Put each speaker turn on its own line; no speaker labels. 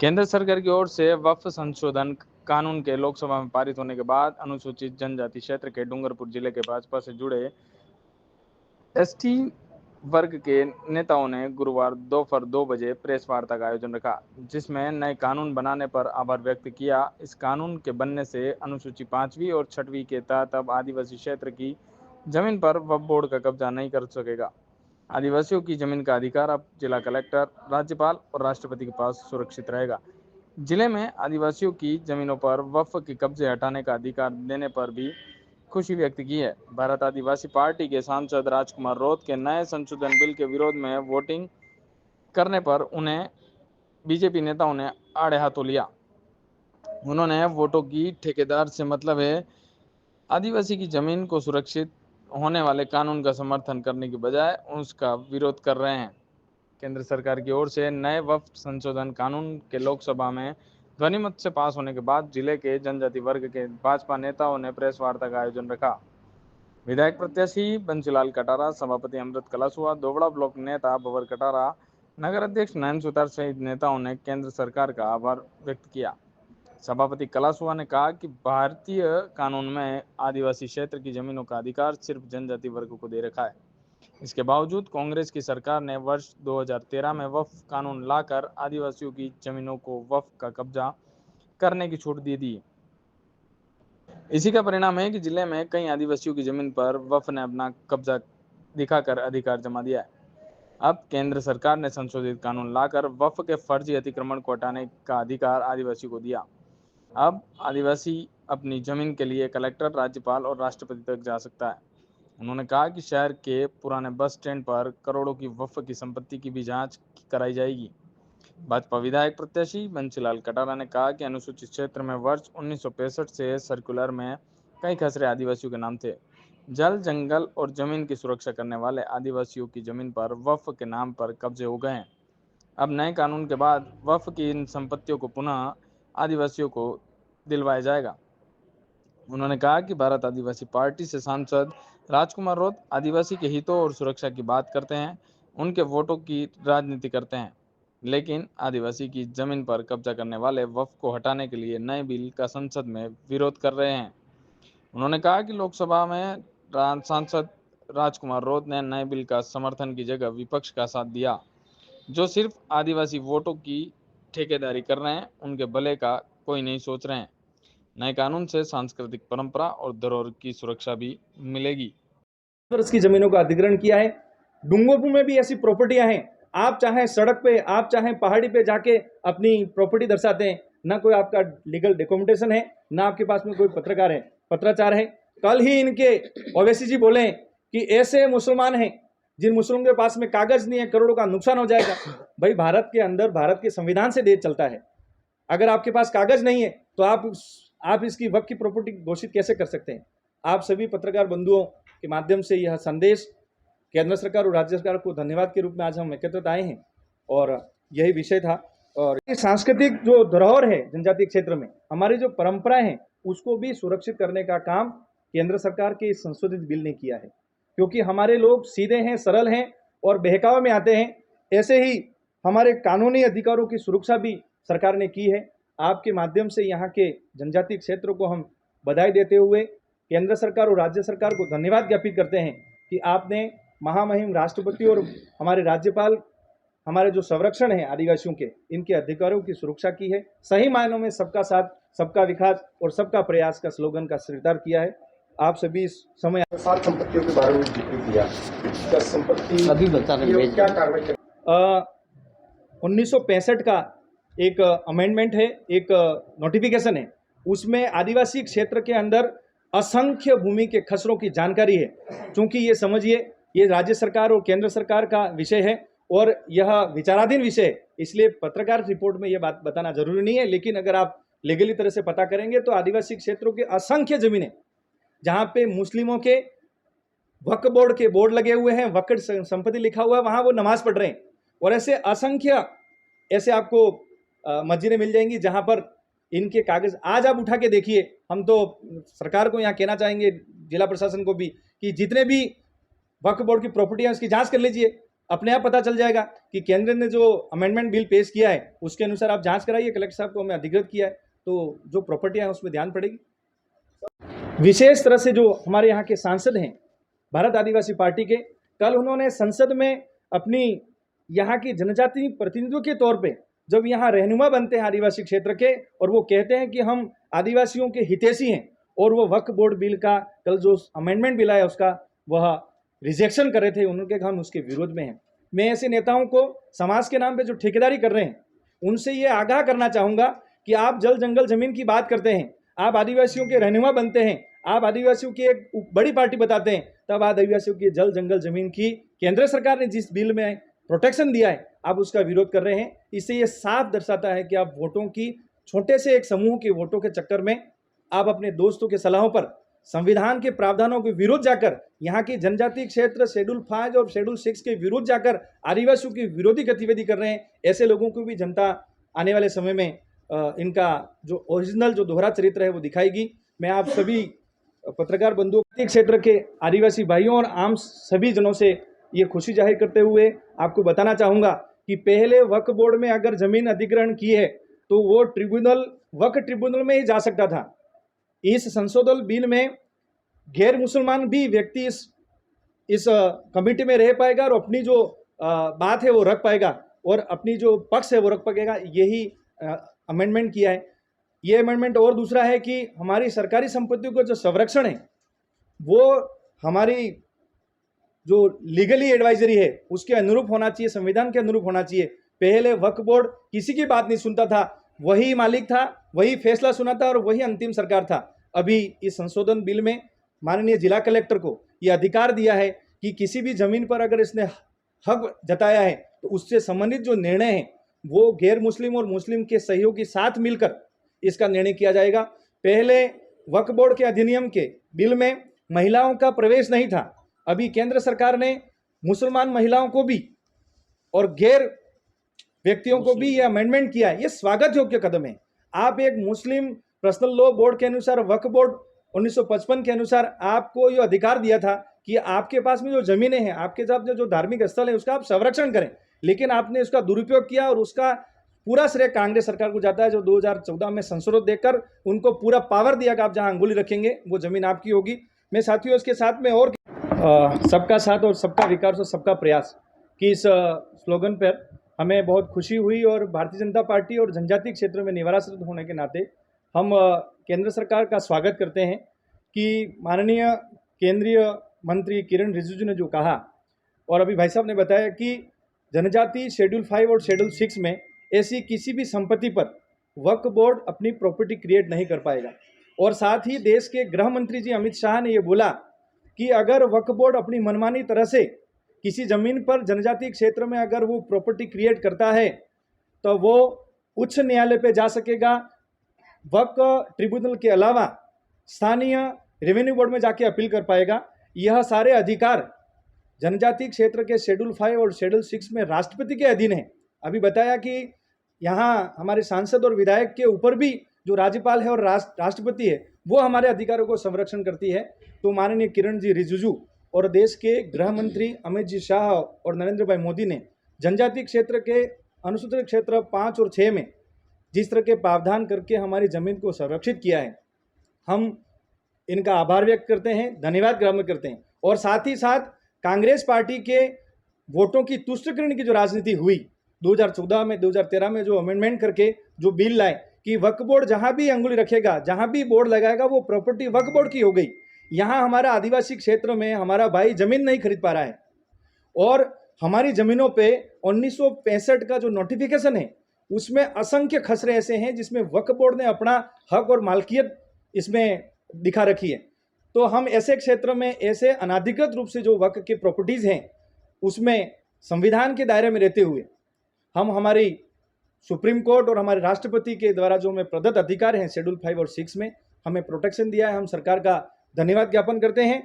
केंद्र सरकार की ओर से वक्फ संशोधन कानून के लोकसभा में पारित होने के बाद अनुसूचित जनजाति क्षेत्र के डूंगरपुर जिले के भाजपा से जुड़े एसटी वर्ग के नेताओं ने गुरुवार दोपहर 2 बजे प्रेस वार्ता का आयोजन रखा, जिसमें नए कानून बनाने पर आभार व्यक्त किया। इस कानून के बनने से अनुसूची 5वीं और 6वीं के तहत अब आदिवासी क्षेत्र की जमीन पर वक्फ बोर्ड का कब्जा नहीं कर सकेगा। आदिवासियों की जमीन का अधिकार अब जिला कलेक्टर, राज्यपाल और राष्ट्रपति के पास सुरक्षित रहेगा। जिले में आदिवासियों की जमीनों पर वक्फ के कब्जे हटाने का अधिकार देने पर भी खुशी व्यक्त की है। भारत आदिवासी पार्टी के सांसद राजकुमार रोत के नए संशोधन बिल के विरोध में वोटिंग करने पर उन्हें बीजेपी नेताओं ने आड़े हाथों लिया। उन्होंने वोटों की ठेकेदार से मतलब है, आदिवासी की जमीन को सुरक्षित होने वाले कानून का समर्थन करने की बजाय उसका विरोध कर रहे हैं। केंद्र सरकार की ओर से नए वक्फ संशोधन कानून के लोकसभा में ध्वनिमत से पास होने के बाद जिले के जनजाति वर्ग के भाजपा नेताओं ने प्रेस वार्ता का आयोजन रखा। विधायक प्रत्याशी बंसीलाल कटारा, सभापति अमृत कलासुआ, दोबड़ा ब्लॉक नेता भंवर कटारा, नगर अध्यक्ष नयन सुतार सहित नेताओं ने केंद्र सरकार का आभार व्यक्त किया। सभापति कलासुआ ने कहा कि भारतीय कानून में आदिवासी क्षेत्र की जमीनों का अधिकार सिर्फ जनजाति वर्ग को दे रखा है। इसके बावजूद कांग्रेस की सरकार ने वर्ष 2013 में वक्फ कानून लाकर आदिवासियों की जमीनों को वक्फ का कब्जा करने की छूट दे दी। इसी का परिणाम है कि जिले में कई आदिवासियों की जमीन पर वक्फ ने अपना कब्जा दिखाकर अधिकार जमा दिया है। अब केंद्र सरकार ने संशोधित कानून लाकर वक्फ के फर्जी अतिक्रमण को हटाने का अधिकार आदिवासियों को दिया। अब आदिवासी अपनी जमीन के लिए कलेक्टर, राज्यपाल और राष्ट्रपति तक जा सकता है। उन्होंने कहा कि शहर के पुराने बस स्टैंड पर करोड़ों की वक्फ की संपत्ति की भी जांच कराई जाएगी। भाजपा विधायक प्रत्याशी बंसीलाल कटारा ने कहा कि अनुसूचित क्षेत्र में वर्ष 1965 से सर्कुलर में कई खसरे आदिवासियों के नाम थे। जल, जंगल और जमीन की सुरक्षा करने वाले आदिवासियों की जमीन पर वक्फ के नाम पर कब्जे हो गए हैं। अब नए कानून के बाद वक्फ की इन संपत्तियों को पुनः आदिवासियों को दिलवाया जाएगा। उन्होंने कहा कि भारत आदिवासी पार्टी से सांसद राजकुमार रोत आदिवासी के हितों और सुरक्षा की बात करते हैं, उनके वोटों की राजनीति करते हैं, लेकिन आदिवासी की जमीन पर कब्जा करने वाले वक्फ को हटाने के लिए नए बिल का संसद में विरोध कर रहे हैं। उन्होंने कहा कि लोकसभा में सांसद राजकुमार रोत ने नए बिल का समर्थन की जगह विपक्ष का साथ दिया, जो सिर्फ आदिवासी वोटों की ठेकेदारी कर रहे हैं, उनके भले का कोई नहीं सोच रहे हैं। नए कानून से सांस्कृतिक परंपरा और धरोहर की सुरक्षा भी मिलेगी।
की जमीनों का अधिग्रहण किया है। डूंगरपुर में भी ऐसी प्रॉपर्टियां हैं, आप चाहे सड़क पे, आप चाहे पहाड़ी पे जाके अपनी प्रॉपर्टी दर्शाते हैं, ना कोई आपका लीगल डॉक्यूमेंटेशन है, ना आपके पास में कोई पत्राचार है। कल ही इनके ओवैसी जी बोले कि ऐसे मुसलमान हैं जिन मुस्लिम के पास में कागज नहीं है, करोड़ों का नुकसान हो जाएगा। भाई, भारत के अंदर भारत के संविधान से देश चलता है। अगर आपके पास कागज नहीं है तो आप इसकी वक्फ की प्रॉपर्टी घोषित कैसे कर सकते हैं? आप सभी पत्रकार बंधुओं के माध्यम से यह संदेश केंद्र सरकार और राज्य सरकार को धन्यवाद के रूप में आज हम एकत्रित आए हैं, और यही विषय था। और ये सांस्कृतिक जो धरोहर है जनजातीय क्षेत्र में, हमारी जो परंपराएं हैं, उसको भी सुरक्षित करने का काम केंद्र सरकार के इस संशोधित बिल ने किया है। क्योंकि हमारे लोग सीधे हैं, सरल हैं और बहकावे में आते हैं। ऐसे ही हमारे कानूनी अधिकारों की सुरक्षा भी सरकार ने की है। आपके माध्यम से यहाँ के जनजातीय क्षेत्रों को हम बधाई देते हुए केंद्र सरकार और राज्य सरकार को धन्यवाद ज्ञापित करते हैं कि आपने महामहिम राष्ट्रपति और हमारे राज्यपाल, हमारे जो संरक्षण है आदिवासियों के, इनके अधिकारों की सुरक्षा की है। सही मायनों में सबका साथ, सबका विकास और सबका प्रयास का स्लोगन का स्वीकार किया है। आप सभी इस समय
7 संपत्तियों के बारे में जिक्र किया, क्या संपत्ति
अभी बता रहे,
क्या कार्रवाई
1965 का एक अमेंडमेंट है, एक नोटिफिकेशन है। उसमें आदिवासी क्षेत्र के अंदर असंख्य भूमि के खसरों की जानकारी है। क्योंकि ये समझिए, ये राज्य सरकार और केंद्र सरकार का विषय है और यह विचाराधीन विषय है, इसलिए पत्रकार रिपोर्ट में यह बात बताना जरूरी नहीं है। लेकिन अगर आप लीगली तरह से पता करेंगे तो आदिवासी क्षेत्रों के असंख्य जमीनें जहाँ पे मुस्लिमों के वक्फ बोर्ड के बोर्ड लगे हुए हैं, वक्फ संपत्ति लिखा हुआ है, वहाँ वो नमाज पढ़ रहे हैं। और ऐसे असंख्य ऐसे आपको मस्जिदें मिल जाएंगी जहाँ पर इनके कागज आज आप उठा के देखिए। हम तो सरकार को यहाँ कहना चाहेंगे, जिला प्रशासन को भी, कि जितने भी वक्फ बोर्ड की प्रॉपर्टी है उसकी जांच कर लीजिए। अपने आप पता चल जाएगा कि केंद्र ने जो अमेंडमेंट बिल पेश किया है उसके अनुसार आप जांच कराइए, कलेक्टर साहब को हमें अधिकृत किया है, तो जो प्रॉपर्टियां हैं उसमें ध्यान पड़ेगी। विशेष तरह से जो हमारे यहाँ के सांसद हैं भारत आदिवासी पार्टी के, कल उन्होंने संसद में अपनी यहाँ की जनजाति प्रतिनिधियों के तौर पे जब यहाँ रहनुमा बनते हैं आदिवासी क्षेत्र के और वो कहते हैं कि हम आदिवासियों के हितैषी हैं और वो वक्फ बोर्ड बिल का कल जो अमेंडमेंट बिल आया उसका वह रिजेक्शन कर रहे थे, उन्होंने कहा हम उसके विरोध में हैं। मैं ऐसे नेताओं को समाज के नाम पे जो ठेकेदारी कर रहे हैं उनसे ये आगाह करना चाहूँगा कि आप जल जंगल जमीन की बात करते हैं, आप आदिवासियों के रहनुमा बनते हैं, आप आदिवासियों की एक बड़ी पार्टी बताते हैं, तब आदिवासियों की जल जंगल जमीन की केंद्र सरकार ने जिस बिल में प्रोटेक्शन दिया है आप उसका विरोध कर रहे हैं। इससे ये साफ दर्शाता है कि आप वोटों की छोटे से एक समूह के वोटों के चक्कर में आप अपने दोस्तों के सलाहों पर संविधान के प्रावधानों के विरुद्ध जाकर यहाँ की जनजातीय क्षेत्र शेड्यूल 5 और शेड्यूल 6 के विरुद्ध जाकर आदिवासियों की विरोधी गतिविधि कर रहे हैं। ऐसे लोगों को भी जनता आने वाले समय में इनका जो ओरिजिनल जो दोहरा चरित्र है वो दिखाएगी। मैं आप सभी पत्रकार बंधुओं क्षेत्र के आदिवासी भाइयों और आम सभी जनों से ये खुशी जाहिर करते हुए आपको बताना चाहूँगा कि पहले वक्फ बोर्ड में अगर जमीन अधिग्रहण की है तो वो वक्फ ट्रिब्यूनल में ही जा सकता था। इस संशोधन बिल में गैर मुसलमान भी व्यक्ति इस कमेटी में रह पाएगा और अपनी जो बात है वो रख पाएगा और अपनी जो पक्ष है वो रख पाएगा। यही अमेंडमेंट किया है। ये अमेंडमेंट और दूसरा है कि हमारी सरकारी संपत्तियों का जो संरक्षण है वो हमारी जो लीगली एडवाइजरी है उसके अनुरूप होना चाहिए, संविधान के अनुरूप होना चाहिए। पहले वक्फ बोर्ड किसी की बात नहीं सुनता था, वही मालिक था, वही फैसला सुनाता और वही अंतिम सरकार था। अभी इस संशोधन बिल में माननीय जिला कलेक्टर को ये अधिकार दिया है कि किसी भी जमीन पर अगर इसने हक जताया है तो उससे संबंधित जो निर्णय है वो गैर मुस्लिम और मुस्लिम के सहयोग के साथ मिलकर इसका निर्णय किया जाएगा। पहले वक्फ बोर्ड के अधिनियम के बिल में महिलाओं का प्रवेश नहीं था। अभी केंद्र सरकार ने मुसलमान महिलाओं को भी और गैर व्यक्तियों को भी यह अमेंडमेंट किया है। ये स्वागत योग्य कदम है। आप एक मुस्लिम पर्सनल लॉ बोर्ड के अनुसार वक्फ बोर्ड 1955 के अनुसार आपको ये अधिकार दिया था कि आपके पास में जो जमीनें हैं, आपके साथ जो धार्मिक स्थल है उसका आप संरक्षण करें, लेकिन आपने उसका दुरुपयोग किया और उसका पूरा श्रेय कांग्रेस सरकार को जाता है जो 2014 में संशोधन देकर उनको पूरा पावर दिया कि आप जहां अंगुली रखेंगे वो जमीन आपकी होगी। मैं साथियों इसके साथ में और सबका साथ और सबका विकास और सबका प्रयास की इस स्लोगन पर हमें बहुत खुशी हुई और भारतीय जनता पार्टी और जनजातीय क्षेत्र में निवासित होने के नाते हम केंद्र सरकार का स्वागत करते हैं कि माननीय केंद्रीय मंत्री किरण रिजिजू ने जो कहा और अभी भाई साहब ने बताया कि जनजाति शेड्यूल 5 और शेड्यूल 6 में ऐसी किसी भी संपत्ति पर वक्फ बोर्ड अपनी प्रॉपर्टी क्रिएट नहीं कर पाएगा। और साथ ही देश के गृह मंत्री जी अमित शाह ने ये बोला कि अगर वक्फ बोर्ड अपनी मनमानी तरह से किसी ज़मीन पर जनजातीय क्षेत्र में अगर वो प्रॉपर्टी क्रिएट करता है तो वो उच्च न्यायालय पे जा सकेगा। वक्फ ट्रिब्यूनल के अलावा स्थानीय रेवेन्यू बोर्ड में जाके अपील कर पाएगा। यह सारे अधिकार जनजातीय क्षेत्र के शेड्यूल 5 और शेड्यूल 6 में राष्ट्रपति के अधीन है। अभी बताया कि यहाँ हमारे सांसद और विधायक के ऊपर भी जो राज्यपाल है और राष्ट्रपति है वो हमारे अधिकारों को संरक्षण करती है। तो माननीय किरण जी रिजिजू और देश के गृह मंत्री अमित जी शाह और नरेंद्र भाई मोदी ने जनजातीय क्षेत्र के अनुसूचित क्षेत्र 5 और 6 में जिस तरह के प्रावधान करके हमारी ज़मीन को संरक्षित किया है, हम इनका आभार व्यक्त करते हैं, धन्यवाद ज्ञापन करते हैं। और साथ ही साथ कांग्रेस पार्टी के वोटों की तुष्टिकरण की जो राजनीति हुई 2014 में 2013 में जो अमेंडमेंट करके जो बिल लाए कि वक्फ बोर्ड जहाँ भी अंगुली रखेगा, जहाँ भी बोर्ड लगाएगा वो प्रॉपर्टी वक्फ बोर्ड की हो गई। यहाँ हमारा आदिवासी क्षेत्र में हमारा भाई जमीन नहीं खरीद पा रहा है और हमारी ज़मीनों पे 1965 का जो नोटिफिकेशन है उसमें असंख्य खसरे ऐसे हैं जिसमें वक्फ बोर्ड ने अपना हक और मालकियत इसमें दिखा रखी है। तो हम ऐसे क्षेत्र में ऐसे अनाधिकृत रूप से जो वक्फ की प्रॉपर्टीज़ हैं उसमें संविधान के दायरे में रहते हुए हम हमारी सुप्रीम कोर्ट और हमारे राष्ट्रपति के द्वारा जो हमें प्रदत्त अधिकार हैं शेड्यूल 5 और 6 में हमें प्रोटेक्शन दिया है, हम सरकार का धन्यवाद ज्ञापन करते हैं।